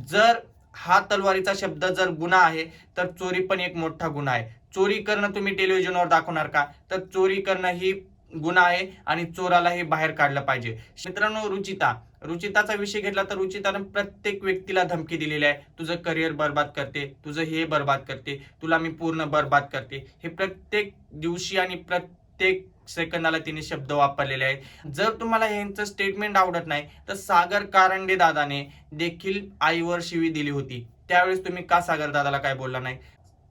जर हा तलवारीचा शब्द जर गुन्हा आहे तर चोरी पण एक मोठा गुन्हा आहे. चोरी करणं तुम्ही टेलिव्हिजनवर दाखवणार का? तर चोरी करणं ही गुन्हा आहे आणि चोरालाही बाहेर काढलं पाहिजे. मित्रांनो, रुचिताचा विषय घेतला तर रुचितानं प्रत्येक व्यक्तीला धमकी दिलेली आहे. तुझं करिअर बर्बाद करते, तुझं हे बर्बाद करते, तुला मी पूर्ण बर्बाद करते. हे प्रत्येक दिवशी आणि प्रत्येक सेकंदाला तिने शब्द वापरलेले आहेत. जर तुम्हाला यांचं स्टेटमेंट आवडत नाही तर सागर कारंडे दादाने देखील आईवर शिवी दिली होती. त्यावेळेस तुम्ही का सागर दादाला काय बोलला नाही?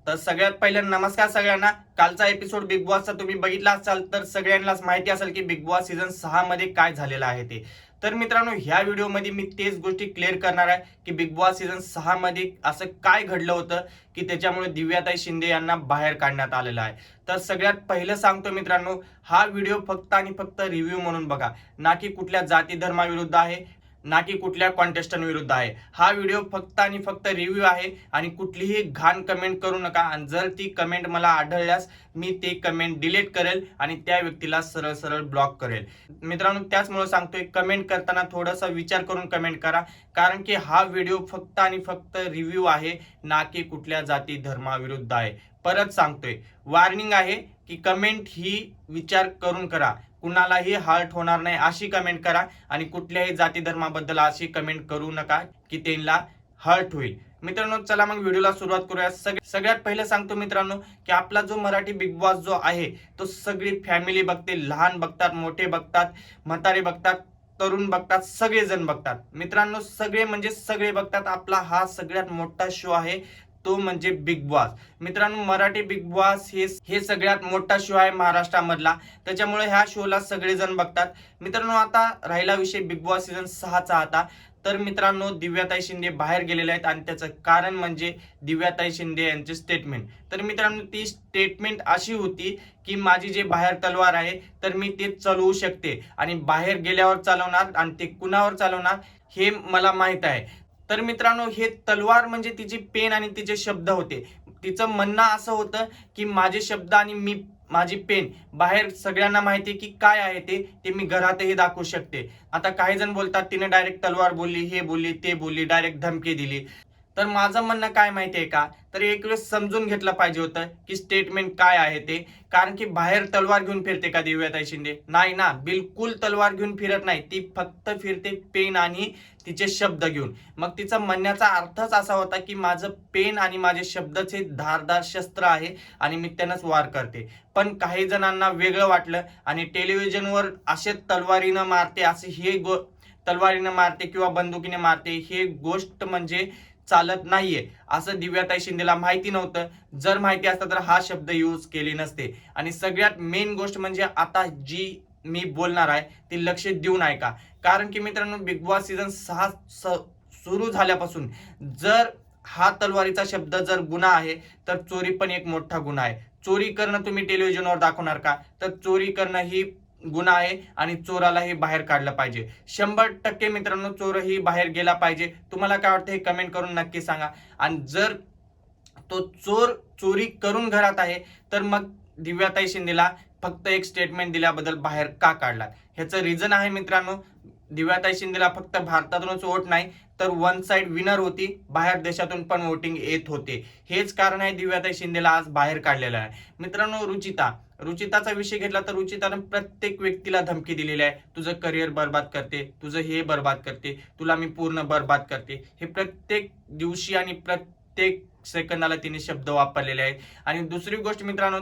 तर सगळ्यात पहिले नमस्कार सगळ्यांना. कालचा एपिसोड बिग बॉसचा तुम्ही बघितला असाल तर सगळ्यांनाच माहिती असेल की बिग बॉस सीझन 6 मध्ये काय झालेलं आहे ते. तर मित्रांनो, ह्या व्हिडिओमध्ये मी तेच गोष्टी क्लिअर करणार आहे की बिग बॉस सीझन 6 मध्ये असं काय घडलं होतं की त्याच्यामुळे दिव्याताई शिंदे यांना बाहेर काढण्यात आलेलं आहे. तर सगळ्यात पहिलं सांगतो मित्रांनो, हा व्हिडिओ फक्त आणि फक्त रिव्ह्यू म्हणून बघा, ना की कुठल्या जाती धर्माविरुद्ध आहे, ना की कुठल्या कॉन्टेस्टंट विरुद्ध आहे. हा व्हिडिओ फक्त आणि फक्त रिव्ह्यू आहे आणि कुठलीही घाण कमेंट करू नका. आणि जर ती कमेंट मला आढळल्यास मी ते कमेंट डिलीट करेल आणि त्या व्यक्तीला सरळ सरळ ब्लॉक करेल. मित्रांनो, त्याचमुळे सांगतोय, कमेंट करताना थोडासा विचार करून कमेंट करा, कारण की हा व्हिडिओ फक्त आणि फक्त रिव्ह्यू आहे, ना की कुठल्या जाती धर्माविरुद्ध आहे. परत सांगतोय, वॉर्निंग आहे की कमेंट ही विचार करून करा. कुणालाही हर्ट होणार नाही अशी कमेंट करा आणि कुठल्याही जाती धर्माबद्दल अशी कमेंट करू नका की त्यांना हर्ट होईल. मित्रांनो, चला मग व्हिडिओला सुरुवात करूया. सगळ्यात पहिलं सांगतो मित्रांनो की आपला जो मराठी बिग बॉस जो आहे तो सगळी फॅमिली बघते. लहान बघतात, मोठे बघतात, म्हातारे बघतात, तरुण बघतात, सगळेजण बघतात. मित्रांनो, सगळे म्हणजे सगळे बघतात. आपला हा सगळ्यात मोठा शो आहे, तो म्हणजे बिग बॉस. मित्रांनो, मराठी बिग बॉस हे सगळ्यात मोठा शो आहे महाराष्ट्रामधला. त्याच्यामुळे ह्या शोला सगळेजण बघतात. मित्रांनो, आता राहिला विषय बिग बॉस सीझन 6चा. आता तर मित्रांनो, दिव्याताई शिंदे बाहेर गेलेले आहेत आणि त्याचं कारण म्हणजे दिव्याताई शिंदे यांचे स्टेटमेंट. तर मित्रांनो, ती स्टेटमेंट अशी होती की माझी जे बाहेर तलवार आहे तर मी ते चालवू शकते आणि बाहेर गेल्यावर चालवणार आणि ते कुणावर चालवणार हे मला माहित आहे. तर मित्रांनो, हे तलवार म्हणजे तिची पेन आणि तिचे शब्द होते. तिचं म्हणणं असं होतं की माझे शब्द आणि माझी पेन बाहेर सगळ्यांना माहिती की काय आहे ते मी घरातही दाखवू शकते. आता काही जण बोलतात तिने डायरेक्ट तलवार बोलली, हे बोलली, ते बोलली, डायरेक्ट धमकी दिली. तर माझं म्हणणं काय माहितीये का, तर एक वेळेस समजून घेतलं पाहिजे होतं की स्टेटमेंट काय आहे ते. कारण की बाहेर तलवार घेऊन फिरते का दिव्याताई शिंदे? नाही ना, बिलकुल तलवार घेऊन फिरत नाही. ती फक्त फिरते पेन आणि तिचे शब्द घेऊन. मग तिचा म्हणण्याचा अर्थच असा होता की माझं पेन आणि माझे शब्दच हे धारदार शस्त्र आहे आणि मी त्यानंच वार करते. पण काही जणांना वेगळं वाटलं आणि टेलिव्हिजनवर असे तलवारीनं मारते, असे हे तलवारीनं मारते किंवा बंदुकीने मारते, हे गोष्ट म्हणजे चालत नाहीये असं दिव्याताई शिंदेला माहिती नव्हतं. जर माहिती असतं तर हा शब्द यूज केले नसते. आणि सगळ्यात मेन गोष्ट म्हणजे आता जी मी बोलणार आहे ती लक्ष देऊन ऐका. कारण की मित्रांनो, बिग बॉस सीझन 6 सुरू झाल्यापासून जर हा तलवारीचा शब्द जर गुन्हा आहे तर चोरी पण एक मोठा गुन्हा आहे. चोरी करणं तुम्ही टेलिव्हिजनवर दाखवणार का? तर चोरी करणं ही गुन्हा आहे आणि चोरालाही बाहेर काढलं पाहिजे. 100% मित्रांनो, चोरही बाहेर गेला पाहिजे. तुम्हाला काय वाटतं हे कमेंट करून नक्की सांगा. आणि जर तो चोर चोरी करून घरात आहे तर मग दिव्याताई शिंदेला फक्त एक स्टेटमेंट दिल्याबद्दल बाहेर का काढलात? ह्याचं रिझन आहे मित्रांनो, दिव्याताई शिंदेला फक्त भारतातूनच वोट नाही तर वन साइड विनर होती, बाहेर देशातून पण वोटिंग येत होते. हेच कारण आहे दिव्याताई शिंदेला आज बाहेर काढलेलं आहे. मित्रांनो, रुचिताचा विषय घेतला तर रुचितानं प्रत्येक व्यक्तीला धमकी दिलेली आहे. तुझं करिअर बर्बाद करते, तुझं हे बर्बाद करते, तुला मी पूर्ण बर्बाद करते. हे प्रत्येक दिवशी आणि प्रत्येक सेकंदाला तिने शब्द वापरलेले आहेत. आणि दुसरी गोष्ट मित्रांनो,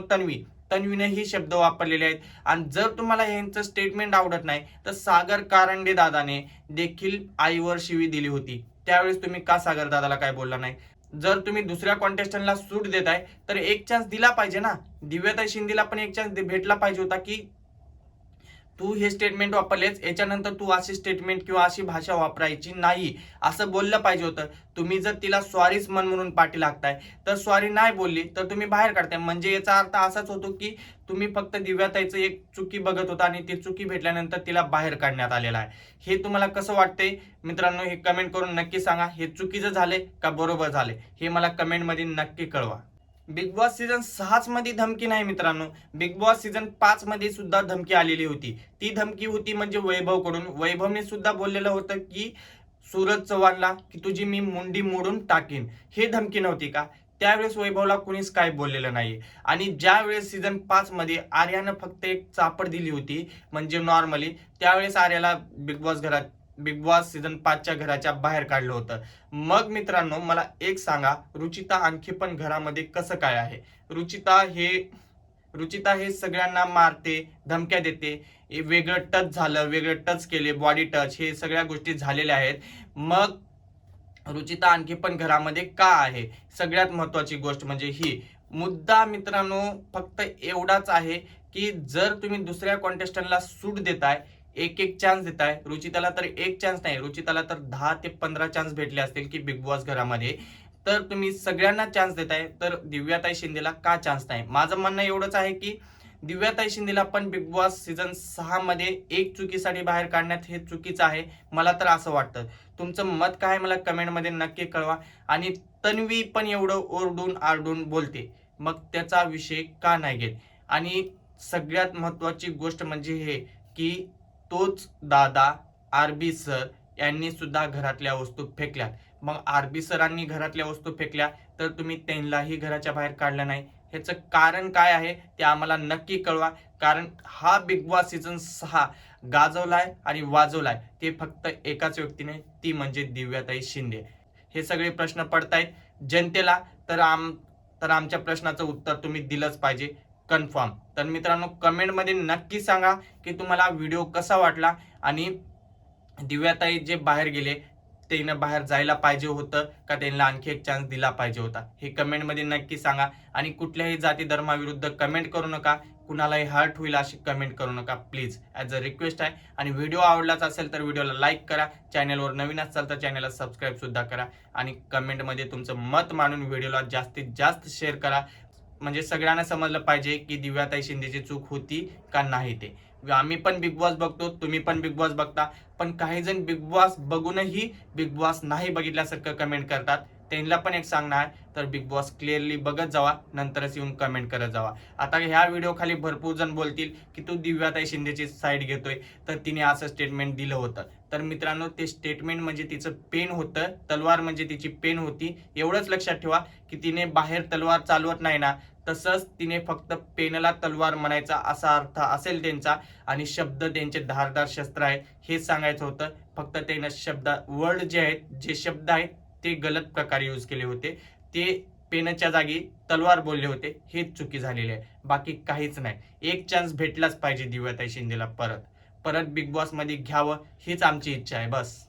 तन्वीने ही शब्द वापरलेले आहेत. आणि जर तुम्हाला यांचं स्टेटमेंट आवडत नाही तर सागर कारंडे दादाने देखील आईवर शिवी दिली होती. त्यावेळेस तुम्ही का सागर दादाला काय बोलला नाही? जर तुम्ही दुसऱ्या कॉन्टेस्टंटला सूट देताय तर एक चान्स दिला पाहिजे ना. दिव्याताई शिंदेला पण एक चान्स भेटला पाहिजे होता की तू हे स्टेटमेंट वापरलेच, याच्यानंतर तू अशी स्टेटमेंट किंवा अशी भाषा वापरायची नाही असं बोललं पाहिजे होतं. तुम्ही जर तिला सॉरीच म्हणून पाठी लागताय तर सॉरी नाही बोलली तर तुम्ही बाहेर काढताय. म्हणजे याचा अर्थ असाच होतो की तुम्ही फक्त दिव्याताईचं एक चुकी बघत होता आणि ती चुकी भेटल्यानंतर तिला बाहेर काढण्यात आलेला आहे. हे तुम्हाला कसं वाटतंय मित्रांनो, हे कमेंट करून नक्की सांगा. हे चुकीचं झाले का बरोबर झाले हे मला कमेंटमध्ये नक्की कळवा. बिग बॉस सीझन 6 मध्ये धमकी नाही मित्रांनो, बिग बॉस सीझन 5 मध्ये सुद्धा धमकी आलेली होती. ती धमकी होती म्हणजे वैभव कडून. वैभवने सुद्धा बोललेलं होतं की सूरज चव्हाणला की तुझी मी मुंडी मोडून टाकीन, हे धमकी नव्हती का? त्यावेळेस वैभवला कुणीच काय बोललेलं नाही. आणि ज्या वेळेस सीझन 5 मध्ये आर्यानं फक्त एक चापड दिली होती, म्हणजे नॉर्मली, त्यावेळेस आर्याला बिग बॉस सीझन 5च्या घराच्या बाहेर काढलं होतं. मग मित्रांनो, मला एक सांगा, रुचिता आणखी पण घरामध्ये कसं काय आहे? रुचिता हे रुचिता हे सगळ्यांना मारते, धमक्या देते. वेगळं टच झालं, वेगळं टच केले, बॉडी टच, हे सगळ्या गोष्टी झालेल्या आहेत. मग रुचिता आणखी पण घरामध्ये का आहे? सगळ्यात महत्वाची गोष्ट म्हणजे ही मुद्दा मित्रांनो फक्त एवढाच आहे की जर तुम्ही दुसऱ्या कॉन्टेस्टंटला सूट देताय, एक एक चान्स देताय, रुचिताला तर एक चान्स नाही, रुचिताला तर 10 ते 15 चान्स भेटले असतील की बिग बॉस घरामध्ये, तर तुम्ही सगळ्यांना चान्स देताय, तर दिव्याताई शिंदेला का चान्स नाही? माझं म्हणणं एवढंच आहे की दिव्याताई शिंदेला पण बिग बॉस सीझन 6 मध्ये एक चुकीसाठी बाहेर काढण्यात हे चुकीचं आहे, मला तर असं वाटतं. तुमचं मत काय मला कमेंटमध्ये नक्की कळवा. आणि तन्वी पण एवढं ओरडून आरडून बोलते, मग त्याचा विषय का नाही घेत? आणि सगळ्यात महत्वाची गोष्ट म्हणजे हे की तोच दादा आरबी सर यांनी सुद्धा घरातल्या वस्तू फेकल्या. मग आरबी सरांनी घरातल्या वस्तू फेकल्या तर तुम्ही त्यांनाही घराच्या बाहेर काढलं नाही, ह्याचं कारण काय आहे ते आम्हाला नक्की कळवा. कारण हा बिग बॉस सीझन 6 गाजवलाय आणि वाजवलाय ते फक्त एकाच व्यक्तीने, ती म्हणजे दिव्याताई शिंदे. हे सगळे प्रश्न पडतायत जनतेला, तर आमच्या प्रश्नाचं उत्तर तुम्ही दिलंच पाहिजे कन्फर्म. तर मित्रांनो, कमेंटमध्ये नक्की सांगा की तुम्हाला व्हिडिओ कसा वाटला आणि दिव्याताई जे बाहेर गेले त्यानं बाहेर जायला पाहिजे होतं का त्यांना आणखी एक चान्स दिला पाहिजे होता, हे कमेंटमध्ये नक्की सांगा. आणि कुठल्याही जाती धर्माविरुद्ध कमेंट करू नका, कुणालाही हर्ट होईल अशी कमेंट करू नका प्लीज, ॲज अ रिक्वेस्ट आहे. आणि व्हिडिओ आवडलाच असेल तर व्हिडिओला लाईक करा, चॅनलवर नवीन असाल तर चॅनलला सबस्क्राईब सुद्धा करा. आणि कमेंटमध्ये तुमचं मत मांडून व्हिडिओला जास्तीत जास्त शेअर करा, म्हणजे सगळ्यांना समजलं पाहिजे की दिव्याताई शिंदेची चूक होती का नाही ते. आम्ही पण बिग बॉस बघतो, तुम्ही पण बिग बॉस बघता, पण काही जण बिग बॉस बघूनही बिग बॉस नाही बघितल्यासारखं कमेंट करतात. त्यांना पण एक सांगणं आहे, तर बिग बॉस क्लिअरली बघत जावा, नंतरच येऊन कमेंट करत जावा. आता ह्या व्हिडिओ खाली भरपूर जण बोलतील की तू दिव्याताई शिंदेची साईड घेतोय, तर तिने असं स्टेटमेंट दिलं होतं. तर मित्रांनो, ते स्टेटमेंट म्हणजे तिचं पेन होतं, तलवार म्हणजे तिची पेन होती. एवढंच लक्षात ठेवा की तिने बाहेर तलवार चालवत नाही ना, तसंच तिने फक्त पेनला तलवार म्हणायचा असा अर्थ असेल त्यांचा, आणि शब्द त्यांचे धारदार शस्त्र आहे हे सांगायचं होतं. फक्त त्यानं वर्ड जे आहेत, जे शब्द आहेत ते गलत प्रकारे यूज केले होते, ते पेनच्या जागी तलवार बोलले होते, हेच चुकी झालेली आहे, बाकी काहीच नाही. एक चान्स भेटलाच पाहिजे दिव्याताई शिंदेला, परत परत बिग बॉस मध्ये घ्यावं हीच आमची इच्छा आहे बस.